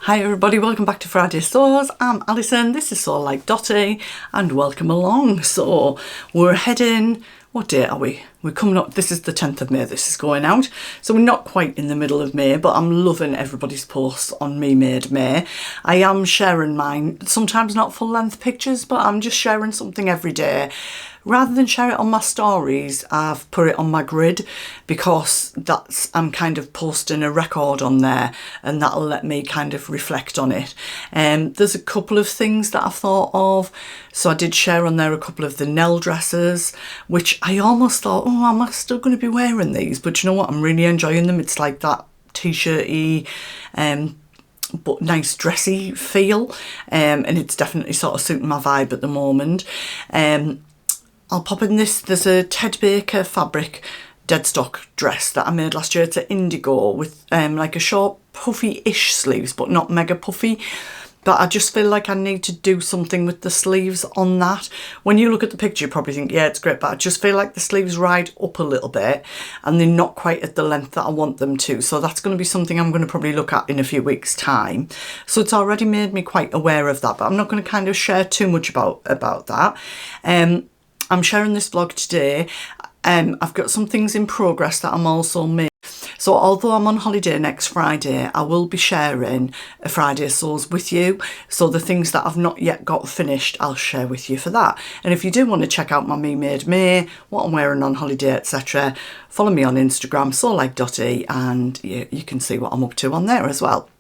Hi everybody, welcome back to Friday Sews. I'm Alison, this is Sew Like Dotty, and welcome along. So we're heading, what date are we? We're coming up, this is the 10th of May this is going out. So we're not quite in the middle of May, but I'm loving everybody's posts on Me Made May. I am sharing mine, sometimes not full length pictures, but I'm just sharing something every day. Rather than share it on my stories, I've put it on my grid because I'm kind of posting a record on there and that'll let me kind of reflect on it. There's a couple of things that I've thought of. So I did share on there a couple of the Nell dresses, which I almost thought, oh, am I still going to be wearing these? But you know what? I'm really enjoying them. It's like that t-shirty, but nice dressy feel. And it's definitely sort of suiting my vibe at the moment. I'll pop in this, there's a Ted Baker fabric dead stock dress that I made last year. It's an indigo with like a short puffy-ish sleeves, but not mega puffy. But I just feel like I need to do something with the sleeves on that. When you look at the picture, you probably think, yeah, it's great, but I just feel like the sleeves ride up a little bit and they're not quite at the length that I want them to. So that's going to be something I'm going to probably look at in a few weeks' time. So it's already made me quite aware of that, but I'm not going to kind of share too much about that. I'm sharing this vlog today. I've got some things in progress that I'm also making. So although I'm on holiday next Friday, I will be sharing a Friday Sews with you. So the things that I've not yet got finished, I'll share with you for that. And if you do want to check out my Me Made May, what I'm wearing on holiday, etc., follow me on Instagram, Sew Like Dotty, and you can see what I'm up to on there as well.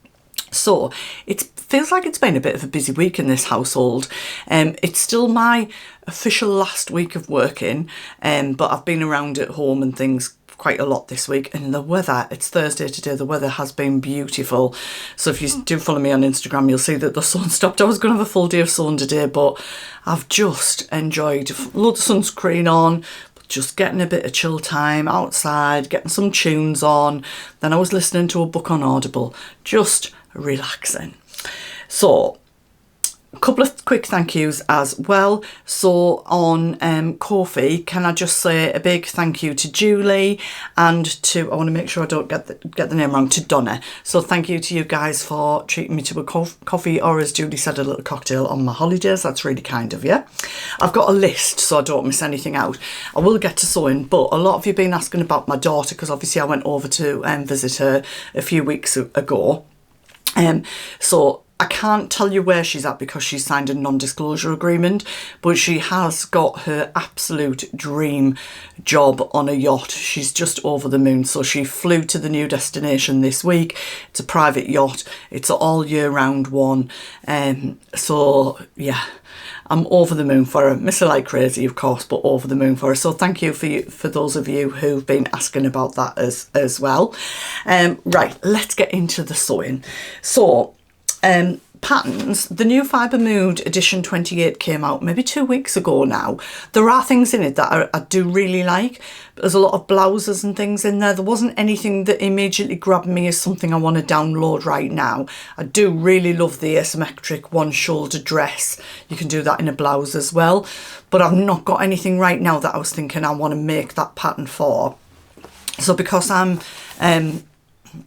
So it feels like it's been a bit of a busy week in this household. It's still my official last week of working, but I've been around at home and things quite a lot this week. And the weather, it's Thursday today, the weather has been beautiful. So if you do follow me on Instagram, you'll see that the sun stopped. I was going to have a full day of sun today, but I've just enjoyed loads of sunscreen on, just getting a bit of chill time outside, getting some tunes on. Then I was listening to a book on Audible, just relaxing. So a couple of quick thank yous as well. So on Ko-fi, can I just say a big thank you to Giulia and to, I want to make sure I don't get the name wrong, to Donna. So thank you to you guys for treating me to a coffee, or as Julie said, a little cocktail on my holidays. That's really kind of you. I've got a list so I don't miss anything out. I will get to sewing, but a lot of you have been asking about my daughter because obviously I went over to visit her a few weeks ago. So I can't tell you where she's at because she's signed a non-disclosure agreement, but she has got her absolute dream job on a yacht. She's just over the moon. So she flew to the new destination this week. It's a private yacht. It's an all year round one. So yeah, I'm over the moon for her. Miss her like crazy, of course, but over the moon for her. So thank you for those of you who've been asking about that as well. Right, let's get into the sewing. So patterns, the new Fibre Mood edition 28 came out maybe 2 weeks ago now. There are things in it that I do really like. There's a lot of blouses and things in there. There wasn't anything that immediately grabbed me as something I want to download right now. I do really love the asymmetric one shoulder dress. You can do that in a blouse as well, but I've not got anything right now that I was thinking I want to make that pattern for. So because I'm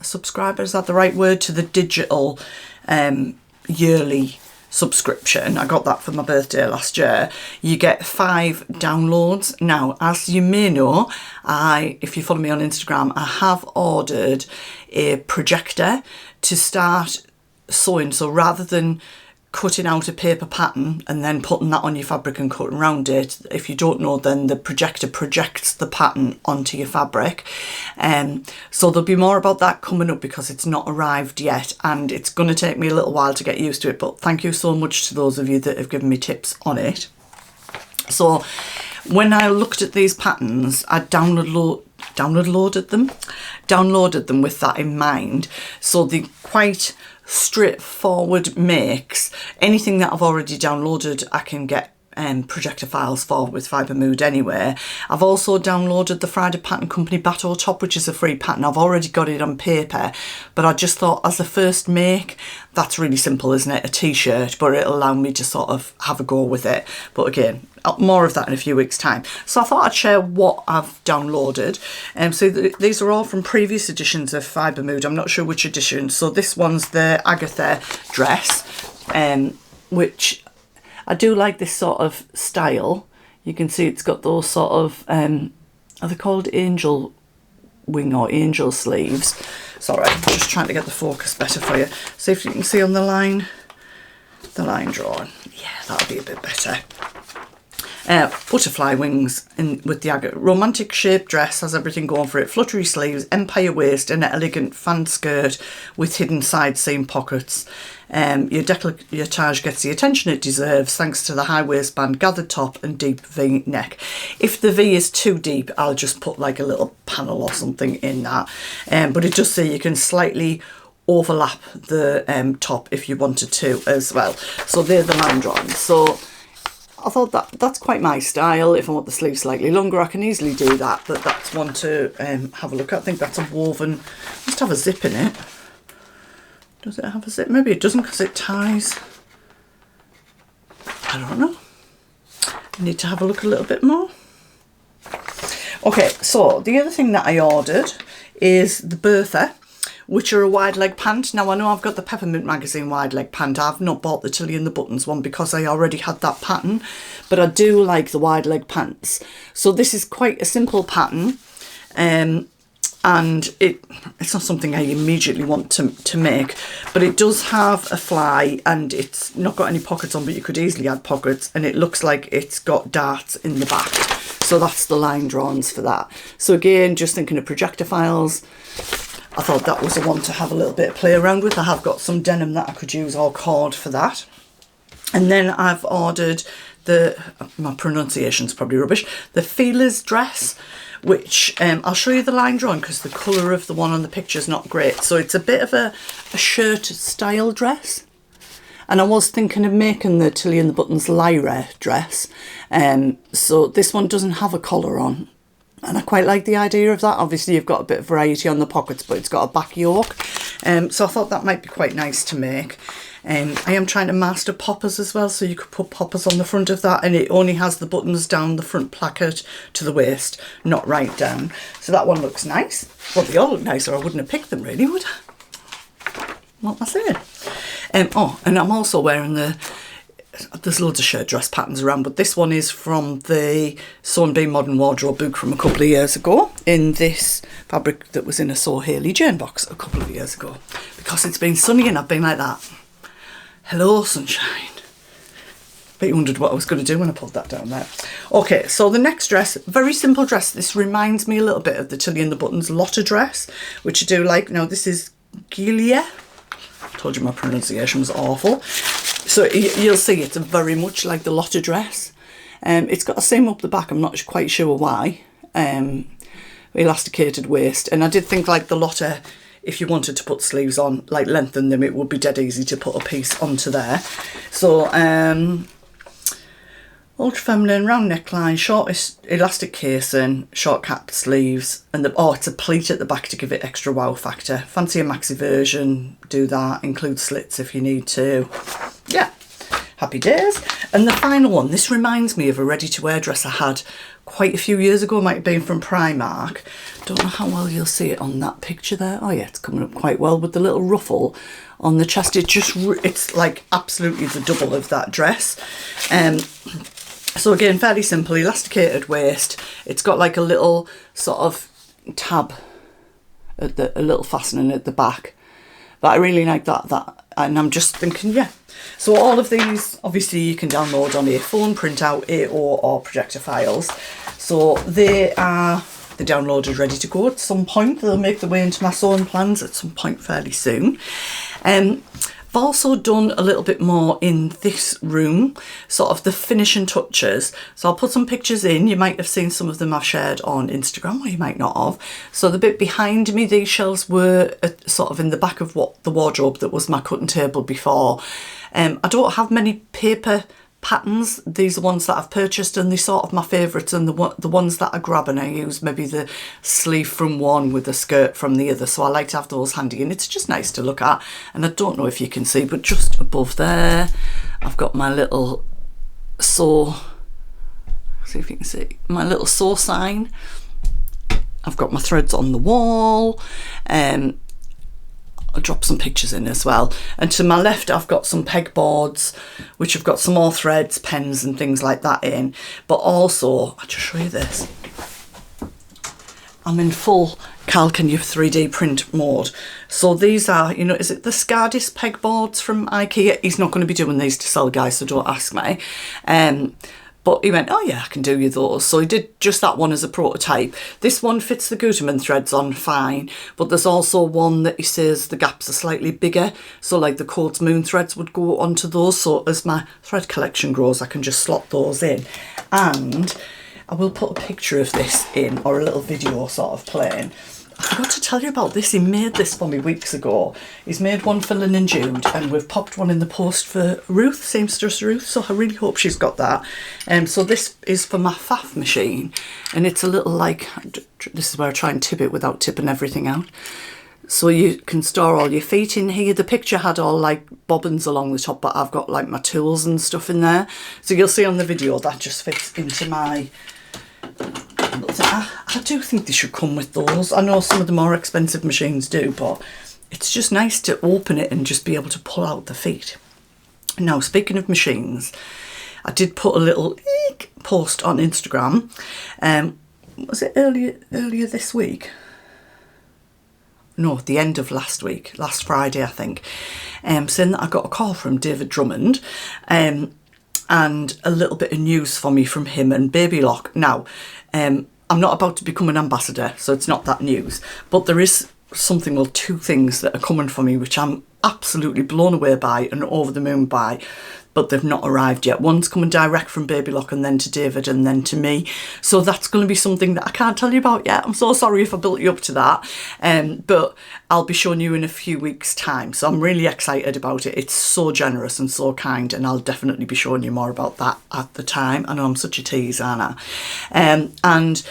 subscriber, is that the right word, to the digital yearly subscription, I got that for my birthday last year, you get 5 downloads. Now, as you may know, if you follow me on Instagram, I have ordered a projector to start sewing. So rather than cutting out a paper pattern and then putting that on your fabric and cutting around it, if you don't know, then the projector projects the pattern onto your fabric. So there'll be more about that coming up because it's not arrived yet and it's going to take me a little while to get used to it, but thank you so much to those of you that have given me tips on it. So when I looked at these patterns, I downloaded them with that in mind. So the quite straightforward makes, anything that I've already downloaded I can get projector files for with Fibre Mood anyway. I've also downloaded the Friday Pattern Company Bateau Top, which is a free pattern. I've already got it on paper, but I just thought as a first make, that's really simple, isn't it? A t-shirt, but it'll allow me to sort of have a go with it. But again, more of that in a few weeks' time. So I thought I'd share what I've downloaded. So these are all from previous editions of Fibre Mood. I'm not sure which edition. So this one's the Agatha dress, which I do like this sort of style. You can see it's got those sort of, are they called angel wing or angel sleeves? Sorry, I'm just trying to get the focus better for you. See if you can see on the line drawing. Yeah, that'll be a bit better. Butterfly wings with the Agatha. Romantic shaped dress, has everything going for it. Fluttery sleeves, empire waist, and an elegant fan skirt with hidden side seam pockets. Your décolletage gets the attention it deserves thanks to the high waistband, gathered top and deep V neck. If the V is too deep, I'll just put like a little panel or something in that. But it does say you can slightly overlap the top if you wanted to as well. So they're the line drawings. So I thought that's quite my style. If I want the sleeves slightly longer, I can easily do that. But that's one to have a look at. I think that's a woven, must have a zip in it. Does it have a zip? Maybe it doesn't because it ties. I don't know. I need to have a look a little bit more. Okay, so the other thing that I ordered is the Bertha, which are a wide leg pant. Now I know I've got the Peppermint Magazine wide leg pant. I've not bought the Tilly and the Buttons one because I already had that pattern, but I do like the wide leg pants. So this is quite a simple pattern, and it's not something I immediately want to make, but it does have a fly and it's not got any pockets on, but you could easily add pockets, and it looks like it's got darts in the back. So that's the line drawings for that. So again, just thinking of projector files, I thought that was the one to have a little bit of play around with. I have got some denim that I could use or cord for that. And then I've ordered my pronunciation's probably rubbish, the Felix dress, which I'll show you the line drawing because the colour of the one on the picture is not great. So it's a bit of a shirt style dress. And I was thinking of making the Tilly and the Buttons Lyra dress. So this one doesn't have a collar on. And I quite like the idea of that. Obviously, you've got a bit of variety on the pockets, but it's got a back yoke. So I thought that might be quite nice to make. I am trying to master poppers as well, so you could put poppers on the front of that, and it only has the buttons down the front placket to the waist, not right down. So that one looks nice. Well, they all look nice, or I wouldn't have picked them really, would I? What am I saying? Oh, and I'm also wearing there's loads of shirt dress patterns around, but this one is from the Sew and Be Modern Wardrobe book from a couple of years ago, in this fabric that was in a Sew Hayley Jane box a couple of years ago. Because it's been sunny and I've been like that. Hello, sunshine. Bet you wondered what I was going to do when I pulled that down there. Okay, so the next dress, very simple dress. This reminds me a little bit of the Tilly and the Buttons Lotta dress, which I do like. Now, this is Giulia. Told you my pronunciation was awful. So you'll see it's very much like the Lotta dress. It's got a seam up the back, I'm not quite sure why. Elasticated waist. And I did think like the Lotta, if you wanted to put sleeves on, like lengthen them, it would be dead easy to put a piece onto there. So ultra feminine, round neckline, short elastic casing, short cap sleeves, and it's a pleat at the back to give it extra wow factor. Fancy a maxi version, do that, include slits if you need to. Yeah, happy days. And the final one, this reminds me of a ready-to-wear dress I had quite a few years ago, might have been from Primark. Don't know how well you'll see it on that picture there. Oh yeah, it's coming up quite well with the little ruffle on the chest. It's like absolutely the double of that dress. So again, fairly simple, elasticated waist. It's got like a little sort of tab, a little fastening at the back. But I really like that. And I'm just thinking, yeah. So all of these, obviously you can download on a phone, print out A0 or projector files. So they're downloaded, ready to go at some point. They'll make their way into my sewing plans at some point fairly soon. I've also done a little bit more in this room, sort of the finishing touches. So I'll put some pictures in. You might have seen some of them I've shared on Instagram, or you might not have. So the bit behind me, these shelves were sort of in the back of the wardrobe that was my cutting table before. I don't have many paper patterns. These are ones that I've purchased and they're sort of my favourites, and the ones that I grab and I use maybe the sleeve from one with the skirt from the other, so I like to have those handy, and it's just nice to look at. And I don't know if you can see, but just above there I've got my little sew, see if you can see, my little sew sign. I've got my threads on the wall. I'll drop some pictures in as well. And to my left I've got some pegboards which have got some more threads, pens and things like that in. But also, I'll just show you this, I'm in full calc and your 3D print mode. So these are, you know, is it the Scardis pegboards from IKEA? He's not going to be doing these to sell, guys, so don't ask me. But he went, oh yeah, I can do you those. So he did just that one as a prototype. This one fits the Gutermann threads on fine, but there's also one that he says the gaps are slightly bigger. So like the Quartz Moon threads would go onto those. So as my thread collection grows, I can just slot those in. And I will put a picture of this in, or a little video sort of playing. I forgot to tell you about this. He made this for me weeks ago. He's made one for Lynn and Jude, and we've popped one in the post for Ruth, seamstress Ruth, so I really hope she's got that. So this is for my faff machine, and it's a little like, this is where I try and tip it without tipping everything out. So you can store all your feet in here. The picture had all like bobbins along the top, but I've got like my tools and stuff in there. So you'll see on the video that just fits into my... I do think they should come with those. I know some of the more expensive machines do, but it's just nice to open it and just be able to pull out the feet. Now, speaking of machines, I did put a little post on Instagram. Was it earlier this week? No, at the end of last week, last Friday, I think, saying that I got a call from David Drummond, and a little bit of news for me from him and Baby Lock. Now, I'm not about to become an ambassador, so it's not that news, but there is something, well, two things that are coming for me which I'm absolutely blown away by and over the moon by, but they've not arrived yet. One's coming direct from Baby Lock and then to David and then to me, so that's going to be something that I can't tell you about yet. I'm so sorry if I built you up to that, but I'll be showing you in a few weeks time, so I'm really excited about it. It's so generous and so kind, and I'll definitely be showing you more about that at the time. I know I'm such a tease, aren't I? And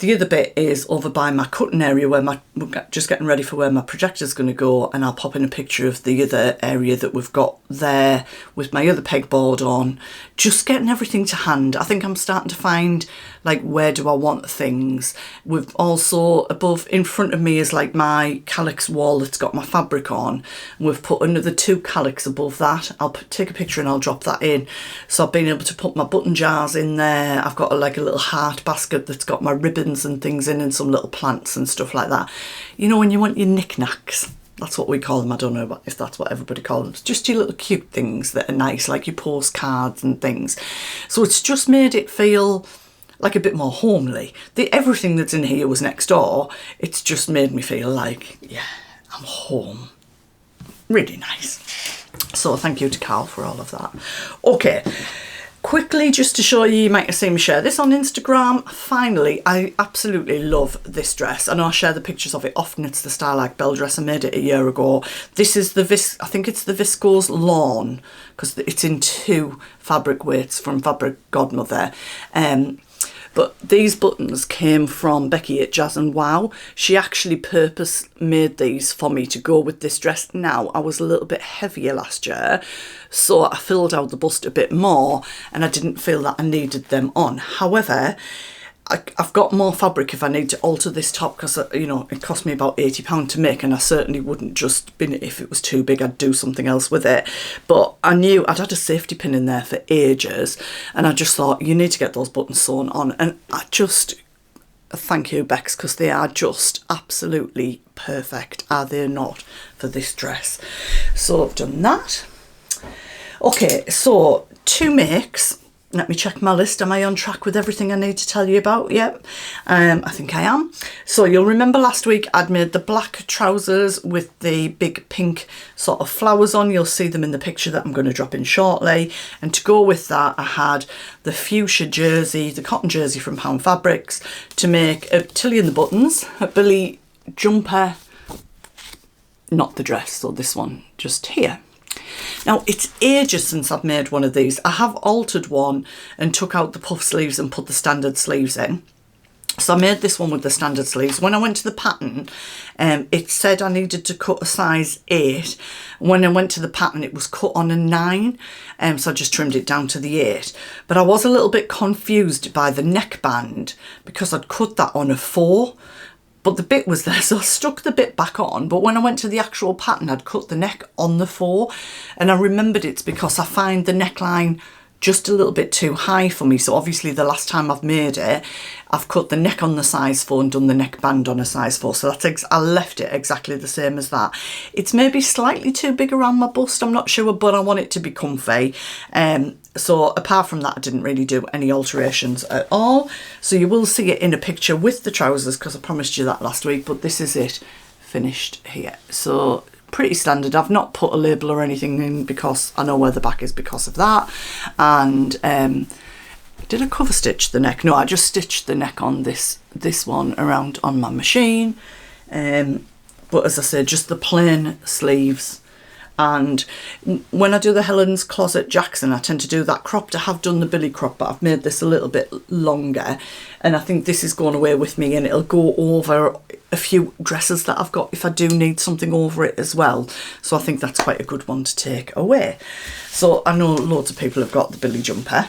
the other bit is over by my cutting area where we're just getting ready for where my projector's going to go, and I'll pop in a picture of the other area that we've got there with my other pegboard on, just getting everything to hand. I think I'm starting to find, like, where do I want things. We've also, above, in front of me is like my calyx wall that's got my fabric on. We've put another 2 calyx above that. I'll take a picture and I'll drop that in. So I've been able to put my button jars in there. I've got like a little heart basket that's got my ribbons and things in, and some little plants and stuff like that. You know, when you want your knickknacks, that's what we call them. I don't know if that's what everybody calls them. It's just your little cute things that are nice, like your postcards and things. So it's just made it feel like a bit more homely. Everything that's in here was next door. It's just made me feel like, yeah, I'm home. Really nice. So thank you to Carl for all of that. Okay. Quickly, just to show you might have seen me share this on Instagram. Finally, I absolutely love this dress. I know I share the pictures of it often. It's the Starlight Bell dress. I made it a year ago. This is the I think it's the Viscose Lawn, because it's in 2 fabric weights from Fabric Godmother. But these buttons came from Becky at Jazz and Wow. She actually purpose made these for me to go with this dress. Now, I was a little bit heavier last year, so I filled out the bust a bit more, and I didn't feel that I needed them on. However, I've got more fabric if I need to alter this top, because, you know, it cost me about £80 to make, and I certainly wouldn't just bin it if it was too big. I'd do something else with it. But I knew I'd had a safety pin in there for ages, and I just thought, you need to get those buttons sewn on. And I just, thank you, Bex, because they are just absolutely perfect, are they not, for this dress. So I've done that. Okay, so 2 makes. Let me check my list. Am I on track with everything I need to tell you about? Yep, I think I am. So you'll remember last week I'd made the black trousers with the big pink sort of flowers on. You'll see them in the picture that I'm going to drop in shortly. And to go with that, I had the fuchsia jersey, the cotton jersey from Pound Fabrics, to make a Tilly and the Buttons, a Billie Jumper, not the dress, so this one just here. Now, it's ages since I've made one of these. I have altered one and took out the puff sleeves and put the standard sleeves in. So I made this one with the standard sleeves. When I went to the pattern, it said I needed to cut a size 8. When I went to the pattern, it was cut on a 9. So I just trimmed it down to the 8. But I was a little bit confused by the neckband because I'd cut that on a 4. But the bit was there, so I stuck the bit back on. But when I went to the actual pattern, I'd cut the neck on the 4. And I remembered it's because I find the neckline just a little bit too high for me. So obviously the last time I've made it, I've cut the neck on the size 4 and done the neckband on a size 4. So that's I left it exactly the same as that. It's maybe slightly too big around my bust, I'm not sure, but I want it to be comfy. So apart from that, I didn't really do any alterations at all. So you will see it in a picture with the trousers because I promised you that last week, but this is it finished here. So pretty standard. I've not put a label or anything in because I know where the back is because of that. And did I cover stitch the neck? No, I just stitched the neck on this one around on my machine. But as I said, just the plain sleeves. And when I do the Helen's Closet Jackson, I tend to do that cropped. I have done the Billie crop, but I've made this a little bit longer. And I think this is going away with me and it'll go over a few dresses that I've got if I do need something over it as well. So I think that's quite a good one to take away. So I know loads of people have got the Billie Jumper,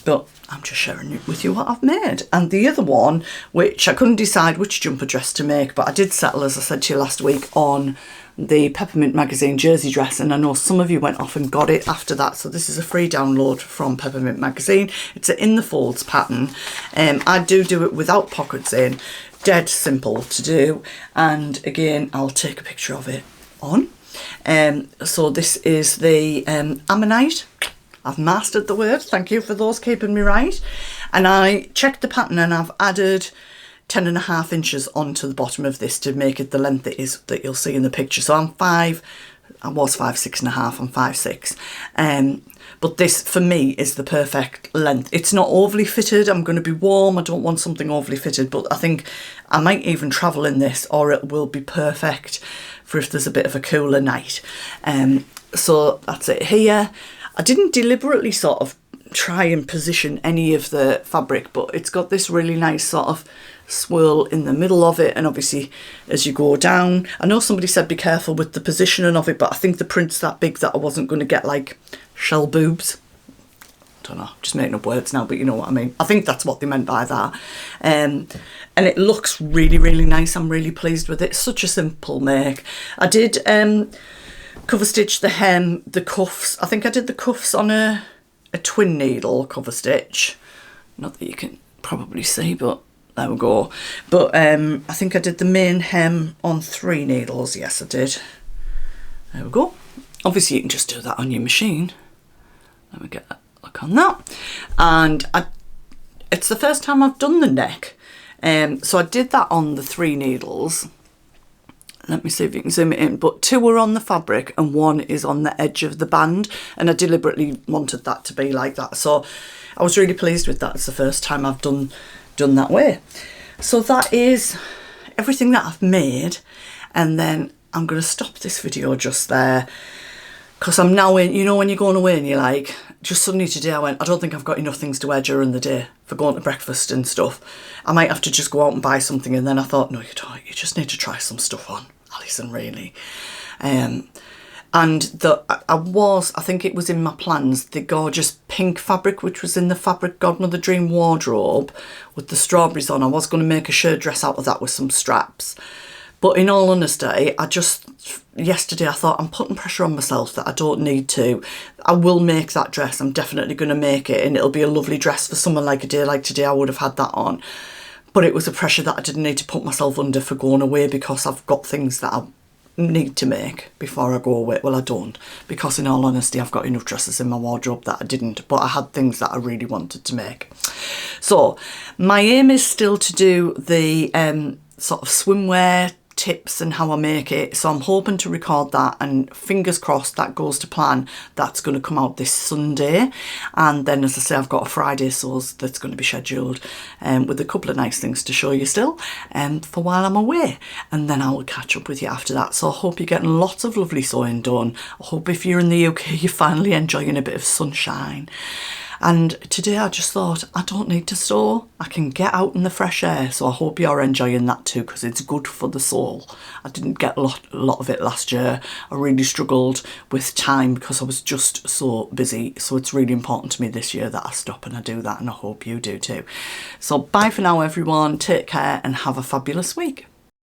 but I'm just sharing it with you what I've made. And the other one, which I couldn't decide which jumper dress to make, but I did settle, as I said to you last week, on the Peppermint magazine jersey dress, and I know some of you went off and got it after that. So this is a free download from Peppermint magazine. It's an in the folds pattern. I do it without pockets in, dead simple to do, and again I'll take a picture of it on. So this is the Ammonite. I've mastered the word, thank you for those keeping me right. And I checked the pattern and I've added 10.5 inches onto the bottom of this to make it the length it is that you'll see in the picture. So I was 5'6.5", I'm 5'6". But this for me is the perfect length. It's not overly fitted. I'm going to be warm. I don't want something overly fitted, but I think I might even travel in this, or it will be perfect for if there's a bit of a cooler night. So that's it here. I didn't deliberately sort of try and position any of the fabric, but it's got this really nice sort of swirl in the middle of it, and obviously as you go down, I know somebody said be careful with the positioning of it, but I think the print's that big that I wasn't going to get like shell boobs. I don't know, just making up words now, but you know what I mean. I think that's what they meant by that. And it looks really, really nice. I'm really pleased with it. It's such a simple make. I did cover stitch the hem, the cuffs. I think I did the cuffs on a twin needle cover stitch. Not that you can probably see, but there we go. But I think I did the main hem on 3 needles. Yes, I did. There we go. Obviously you can just do that on your machine. Let me get a look on that. And it's the first time I've done the neck. So I did that on the 3 needles. Let me see if you can zoom it in, but 2 are on the fabric and 1 is on the edge of the band, and I deliberately wanted that to be like that. So I was really pleased with that. It's the first time I've done that way. So that is everything that I've made, and then I'm going to stop this video just there because I'm now in, you know when you're going away and you're like, just suddenly today I went, I don't think I've got enough things to wear during the day for going to breakfast and stuff. I might have to just go out and buy something, and then I thought, no you don't, you just need to try some stuff on, Alison, really. And I think it was in my plans, the gorgeous pink fabric which was in the Fabric Godmother Dream wardrobe with the strawberries on. I was going to make a shirt dress out of that with some straps, but in all honesty, yesterday I thought, I'm putting pressure on myself that I don't need to. I will make that dress, I'm definitely going to make it, and it'll be a lovely dress for someone like a day like today. I would have had that on, but it was a pressure that I didn't need to put myself under for going away, because I've got things that I need to make before I go away. Well, I don't, because in all honesty I've got enough dresses in my wardrobe that I didn't, but I had things that I really wanted to make. So my aim is still to do the sort of swimwear tips and how I make it. So I'm hoping to record that, and fingers crossed that goes to plan. That's going to come out this Sunday. And then, as I say, I've got a Friday sews that's going to be scheduled with a couple of nice things to show you still for while I'm away. And then I will catch up with you after that. So I hope you're getting lots of lovely sewing done. I hope if you're in the UK, you're finally enjoying a bit of sunshine. And today I just thought, I don't need to sew. I can get out in the fresh air. So I hope you're enjoying that too, because it's good for the soul. I didn't get a lot of it last year. I really struggled with time because I was just so busy. So it's really important to me this year that I stop and I do that, and I hope you do too. So bye for now, everyone. Take care and have a fabulous week.